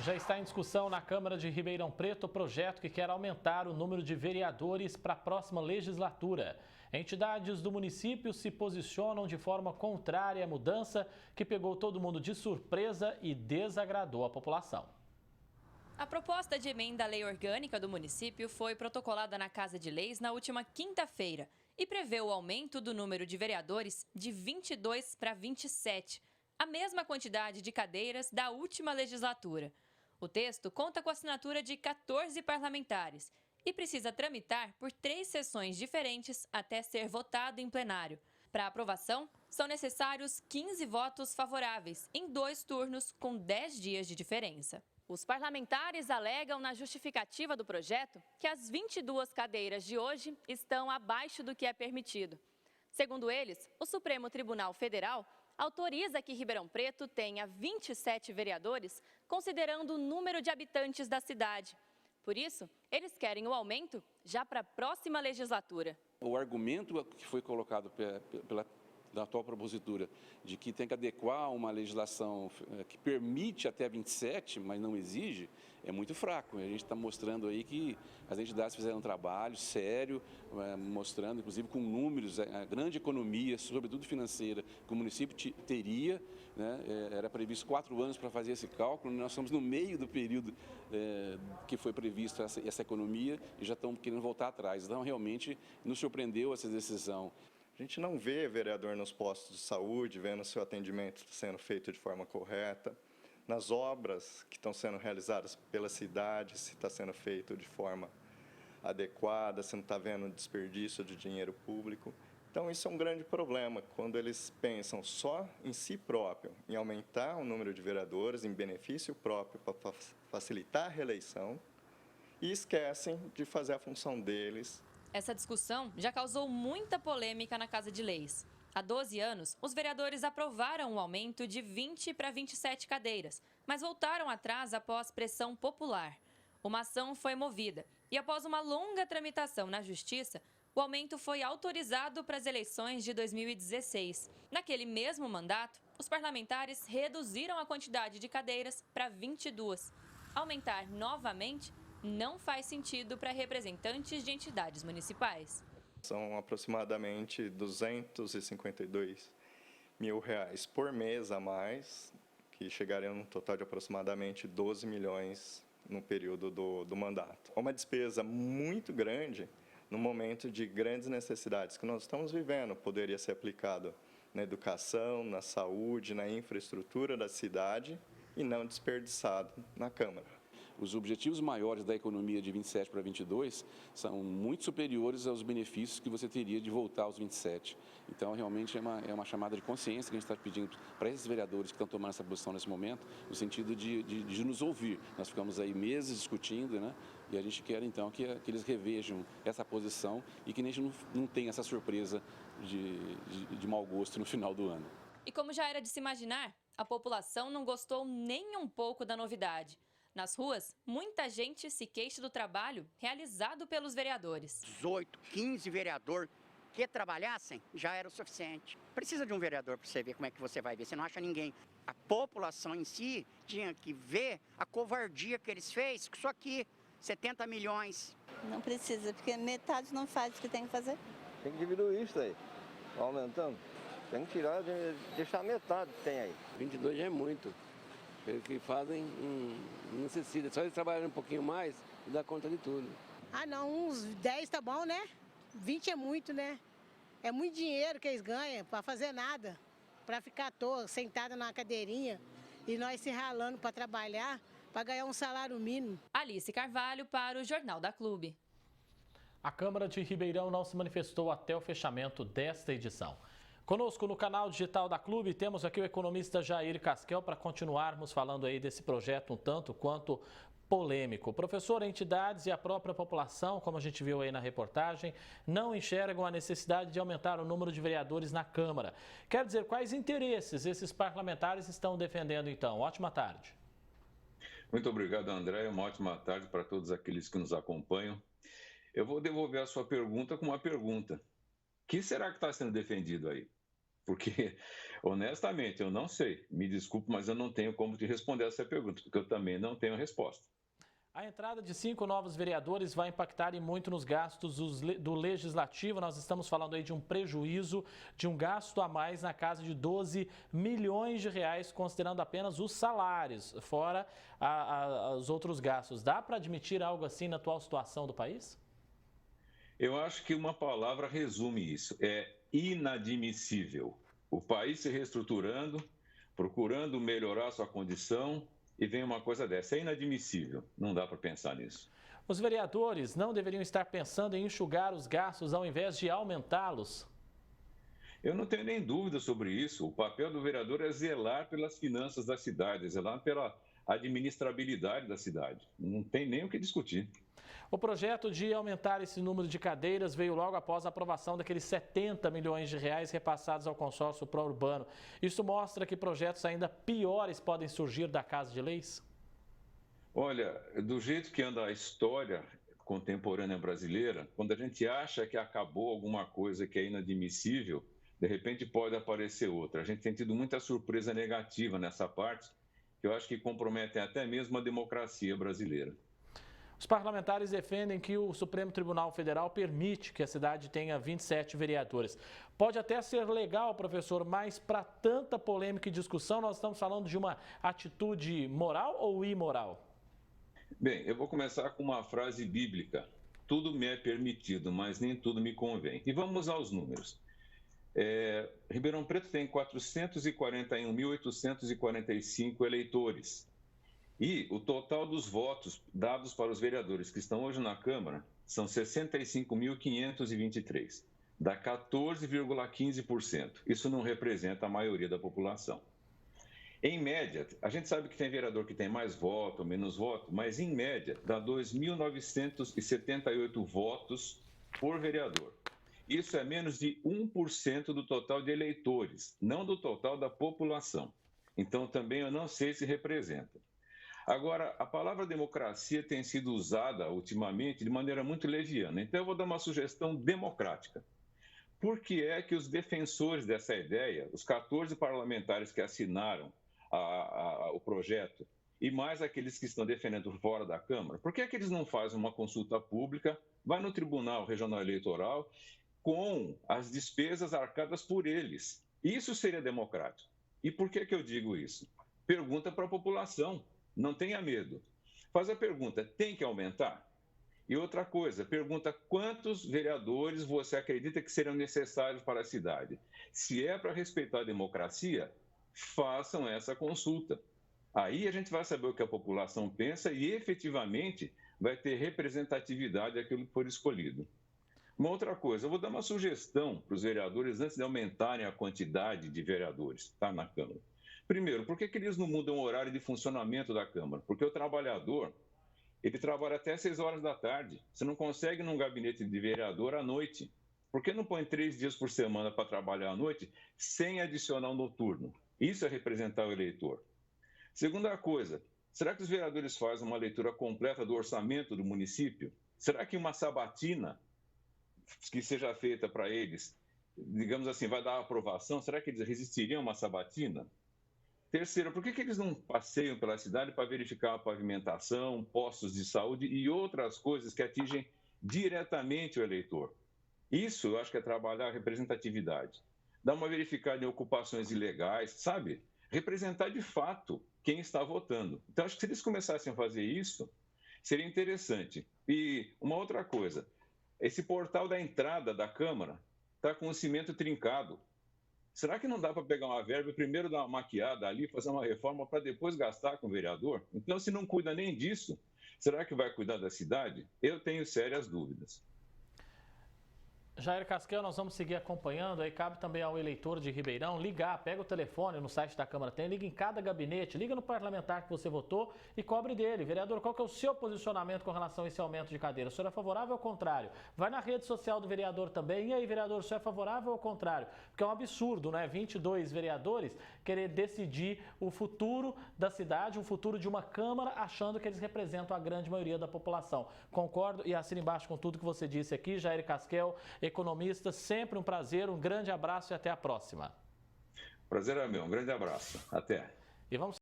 Já está em discussão na Câmara de Ribeirão Preto o projeto que quer aumentar o número de vereadores para a próxima legislatura. Entidades do município se posicionam de forma contrária à mudança que pegou todo mundo de surpresa e desagradou a população. A proposta de emenda à lei orgânica do município foi protocolada na Casa de Leis na última quinta-feira e prevê o aumento do número de vereadores de 22 para 27, a mesma quantidade de cadeiras da última legislatura. O texto conta com a assinatura de 14 parlamentares e precisa tramitar por 3 sessões diferentes até ser votado em plenário. Para aprovação, são necessários 15 votos favoráveis em 2 turnos com 10 dias de diferença. Os parlamentares alegam na justificativa do projeto que as 22 cadeiras de hoje estão abaixo do que é permitido. Segundo eles, o Supremo Tribunal Federal autoriza que Ribeirão Preto tenha 27 vereadores, considerando o número de habitantes da cidade. Por isso, eles querem o aumento já para a próxima legislatura. O argumento que foi colocado da atual propositura de que tem que adequar uma legislação que permite até 27, mas não exige, é muito fraco. A gente está mostrando aí que as entidades fizeram um trabalho sério, mostrando, inclusive com números, a grande economia, sobretudo financeira, que o município teria, né? Era previsto 4 anos para fazer esse cálculo, nós estamos no meio do período que foi previsto essa economia e já estamos querendo voltar atrás. Então, realmente, nos surpreendeu essa decisão. A gente não vê vereador nos postos de saúde, vendo seu atendimento sendo feito de forma correta, nas obras que estão sendo realizadas pela cidade, se está sendo feito de forma adequada, se não está vendo desperdício de dinheiro público. Então, isso é um grande problema, quando eles pensam só em si próprio, em aumentar o número de vereadores, em benefício próprio para facilitar a reeleição, e esquecem de fazer a função deles. Essa discussão já causou muita polêmica na Casa de Leis. Há 12 anos, os vereadores aprovaram um aumento de 20 para 27 cadeiras, mas voltaram atrás após pressão popular. Uma ação foi movida e, após uma longa tramitação na Justiça, o aumento foi autorizado para as eleições de 2016. Naquele mesmo mandato, os parlamentares reduziram a quantidade de cadeiras para 22. Aumentar novamente não faz sentido para representantes de entidades municipais. São aproximadamente R$252 mil por mês a mais, que chegariam no total de aproximadamente 12 milhões no período do mandato. É uma despesa muito grande no momento de grandes necessidades que nós estamos vivendo. Poderia ser aplicado na educação, na saúde, na infraestrutura da cidade e não desperdiçado na Câmara. Os objetivos maiores da economia de 27 para 22 são muito superiores aos benefícios que você teria de voltar aos 27. Então, realmente, é uma chamada de consciência que a gente está pedindo para esses vereadores que estão tomando essa posição nesse momento, no sentido de nos ouvir. Nós ficamos aí meses discutindo, né? E a gente quer, então, que eles revejam essa posição e que a gente não tenha essa surpresa de mau gosto no final do ano. E como já era de se imaginar, a população não gostou nem um pouco da novidade. Nas ruas, muita gente se queixa do trabalho realizado pelos vereadores. 18, 15 vereadores que trabalhassem já era o suficiente. Precisa de um vereador para você ver como é que você vai ver, você não acha ninguém. A população em si tinha que ver a covardia que eles fez, só que 70 milhões. Não precisa, porque metade não faz o que tem que fazer. Tem que diminuir isso aí, aumentando. Tem que tirar, deixar metade que tem aí. 22 já é muito. Eles que fazem, não necessita. Só eles trabalharem um pouquinho mais e dá conta de tudo. Ah, não, uns 10 tá bom, né? 20 é muito, né? É muito dinheiro que eles ganham para fazer nada. Para ficar à toa, sentada na cadeirinha e nós se ralando para trabalhar, para ganhar um salário mínimo. Alice Carvalho para o Jornal da Clube. A Câmara de Ribeirão não se manifestou até o fechamento desta edição. Conosco no canal digital da Clube temos aqui o economista Jair Casquel para continuarmos falando aí desse projeto um tanto quanto polêmico. Professor, entidades e a própria população, como a gente viu aí na reportagem, não enxergam a necessidade de aumentar o número de vereadores na Câmara. Quer dizer, quais interesses esses parlamentares estão defendendo então? Ótima tarde. Muito obrigado, André. Uma ótima tarde para todos aqueles que nos acompanham. Eu vou devolver a sua pergunta com uma pergunta. O que será que está sendo defendido aí? porque, honestamente, eu não sei. Me desculpe, mas eu não tenho como te responder essa pergunta, porque eu também não tenho resposta. A entrada de 5 novos vereadores vai impactar e muito nos gastos do Legislativo. Nós estamos falando aí de um prejuízo, de um gasto a mais na casa de 12 milhões de reais, considerando apenas os salários, fora os outros gastos. Dá para admitir algo assim na atual situação do país? Eu acho que uma palavra resume isso, é inadmissível. O país se reestruturando, procurando melhorar sua condição, e vem uma coisa dessa. É inadmissível, não dá para pensar nisso. Os vereadores não deveriam estar pensando em enxugar os gastos ao invés de aumentá-los? Eu não tenho nem dúvida sobre isso. O papel do vereador é zelar pelas finanças da cidade, é zelar pela administrabilidade da cidade. Não tem nem o que discutir. O projeto de aumentar esse número de cadeiras veio logo após a aprovação daqueles 70 milhões de reais repassados ao consórcio pró-urbano. Isso mostra que projetos ainda piores podem surgir da Casa de Leis? Olha, do jeito que anda a história contemporânea brasileira, quando a gente acha que acabou alguma coisa que é inadmissível, de repente pode aparecer outra. A gente tem tido muita surpresa negativa nessa parte, que eu acho que comprometem até mesmo a democracia brasileira. Os parlamentares defendem que o Supremo Tribunal Federal permite que a cidade tenha 27 vereadores. Pode até ser legal, professor, mas para tanta polêmica e discussão, nós estamos falando de uma atitude moral ou imoral? Bem, eu vou começar com uma frase bíblica. Tudo me é permitido, mas nem tudo me convém. E vamos aos números. Ribeirão Preto tem 441.845 eleitores. E o total dos votos dados para os vereadores que estão hoje na Câmara são 65.523, dá 14,15%. Isso não representa a maioria da população. Em média, a gente sabe que tem vereador que tem mais voto ou menos voto, mas em média dá 2.978 votos por vereador. Isso é menos de 1% do total de eleitores, não do total da população. Então também eu não sei se representa. Agora, a palavra democracia tem sido usada ultimamente de maneira muito leviana. Então, eu vou dar uma sugestão democrática. Por que é que os defensores dessa ideia, os 14 parlamentares que assinaram o projeto, e mais aqueles que estão defendendo fora da Câmara, por que é que eles não fazem uma consulta pública, vai no Tribunal Regional Eleitoral, com as despesas arcadas por eles? Isso seria democrático. E por que eu digo isso? Pergunta para a população. Não tenha medo. Faz a pergunta, tem que aumentar? E outra coisa, pergunta quantos vereadores você acredita que serão necessários para a cidade? Se é para respeitar a democracia, façam essa consulta. Aí a gente vai saber o que a população pensa e efetivamente vai ter representatividade daquilo que for escolhido. Uma outra coisa, eu vou dar uma sugestão para os vereadores antes de aumentarem a quantidade de vereadores, tá, na Câmara. Primeiro, por que eles não mudam o horário de funcionamento da Câmara? Porque o trabalhador, ele trabalha até 6 horas da tarde. Você não consegue num gabinete de vereador à noite. Por que não põe 3 dias por semana para trabalhar à noite sem adicional noturno? Isso é representar o eleitor. Segunda coisa, será que os vereadores fazem uma leitura completa do orçamento do município? Será que uma sabatina que seja feita para eles, digamos assim, vai dar aprovação? Será que eles resistiriam a uma sabatina? Terceiro, por que eles não passeiam pela cidade para verificar a pavimentação, postos de saúde e outras coisas que atingem diretamente o eleitor? Isso eu acho que é trabalhar a representatividade. Dar uma verificada em ocupações ilegais, sabe? Representar de fato quem está votando. Então, acho que se eles começassem a fazer isso, seria interessante. E uma outra coisa, esse portal da entrada da Câmara está com o cimento trincado. Será que não dá para pegar uma verba e primeiro dar uma maquiada ali, fazer uma reforma para depois gastar com o vereador? Então, se não cuida nem disso, será que vai cuidar da cidade? Eu tenho sérias dúvidas. Jair Casquel, nós vamos seguir acompanhando, aí cabe também ao eleitor de Ribeirão ligar, pega o telefone, no site da Câmara tem, liga em cada gabinete, liga no parlamentar que você votou e cobre dele. Vereador, qual que é o seu posicionamento com relação a esse aumento de cadeira? O senhor é favorável ou ao contrário? Vai na rede social do vereador também, e aí, vereador, o senhor é favorável ou ao contrário? Porque é um absurdo, né? 22 vereadores querer decidir o futuro da cidade, o futuro de uma Câmara, achando que eles representam a grande maioria da população. Concordo e assino embaixo com tudo que você disse aqui, Jair Casquel, economista, sempre um prazer, um grande abraço e até a próxima. Prazer é meu. Um grande abraço. Até. E vamos